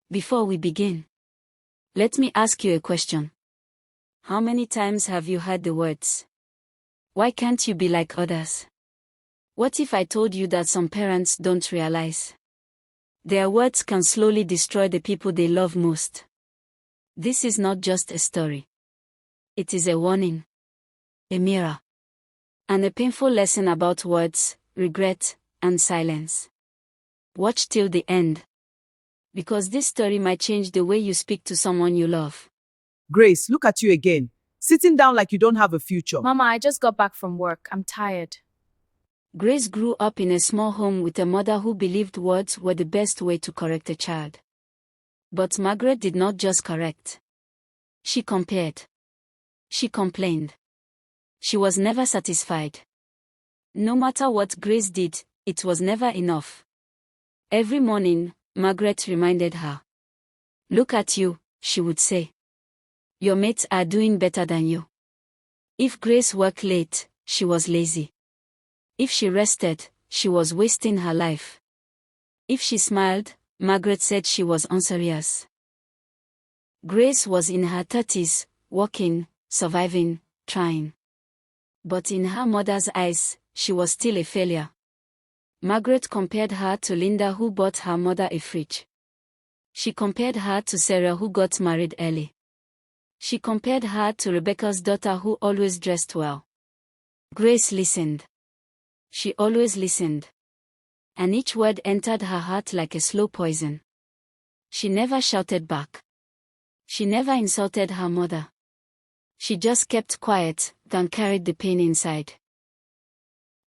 Before we begin, let me ask you a question. How many times have you heard the words, "Why can't you be like others?" What if I told you that some parents don't realize their words can slowly destroy the people they love most? This is not just a story. It is a warning, a mirror, and a painful lesson about words, regret, and silence. Watch till the end, because this story might change the way you speak to someone you love. Grace, look at you again, sitting down like you don't have a future. Mama, I just got back from work. I'm tired. Grace grew up in a small home with a mother who believed words were the best way to correct a child. But Margaret did not just correct. She compared. She complained. She was never satisfied. No matter what Grace did, it was never enough. Every morning, Margaret reminded her. "Look at you," she would say. "Your mates are doing better than you." If Grace worked late, she was lazy. If she rested, she was wasting her life. If she smiled, Margaret said she was unserious. Grace was in her 30s, working, surviving, trying. But in her mother's eyes, she was still a failure. Margaret compared her to Linda, who bought her mother a fridge. She compared her to Sarah, who got married early. She compared her to Rebecca's daughter, who always dressed well. Grace listened. She always listened. And each word entered her heart like a slow poison. She never shouted back. She never insulted her mother. She just kept quiet, then carried the pain inside.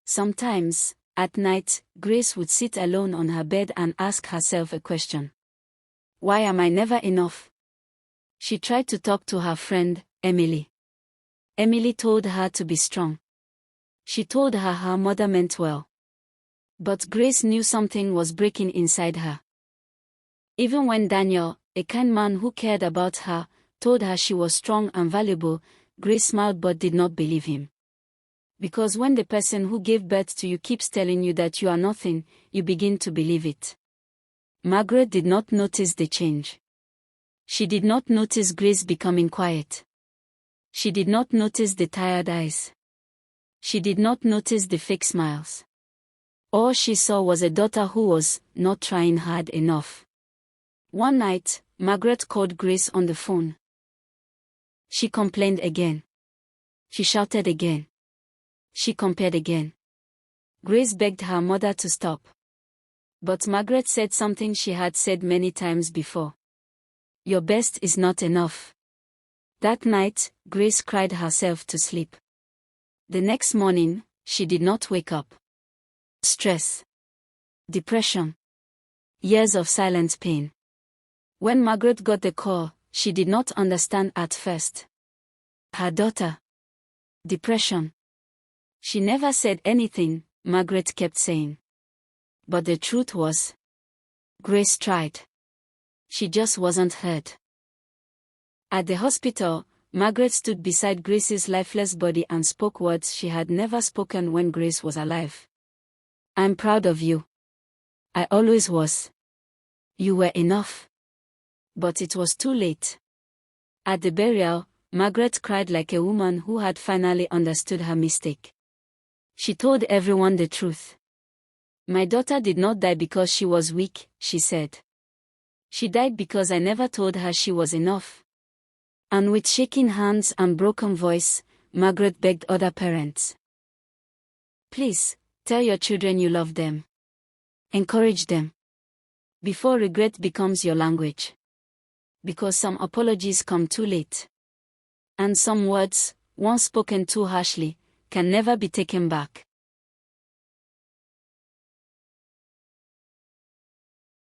Sometimes, at night, Grace would sit alone on her bed and ask herself a question. Why am I never enough? She tried to talk to her friend, Emily. Emily told her to be strong. She told her her mother meant well. But Grace knew something was breaking inside her. Even when Daniel, a kind man who cared about her, told her she was strong and valuable, Grace smiled but did not believe him. Because when the person who gave birth to you keeps telling you that you are nothing, you begin to believe it. Margaret did not notice the change. She did not notice Grace becoming quiet. She did not notice the tired eyes. She did not notice the fake smiles. All she saw was a daughter who was not trying hard enough. One night, Margaret called Grace on the phone. She complained again. She shouted again. She compared again. Grace begged her mother to stop. But Margaret said something she had said many times before. Your best is not enough. That night, Grace cried herself to sleep. The next morning, she did not wake up. Stress. Depression. Years of silent pain. When Margaret got the call, she did not understand at first. Her daughter. Depression. She never said anything, Margaret kept saying. But the truth was, Grace tried. She just wasn't heard. At the hospital, Margaret stood beside Grace's lifeless body and spoke words she had never spoken when Grace was alive. I'm proud of you. I always was. You were enough. But it was too late. At the burial, Margaret cried like a woman who had finally understood her mistake. She told everyone the truth. My daughter did not die because she was weak, she said. She died because I never told her she was enough. And with shaking hands and broken voice, Margaret begged other parents. Please, tell your children you love them. Encourage them. Before regret becomes your language. Because some apologies come too late. And some words, once spoken too harshly, can never be taken back.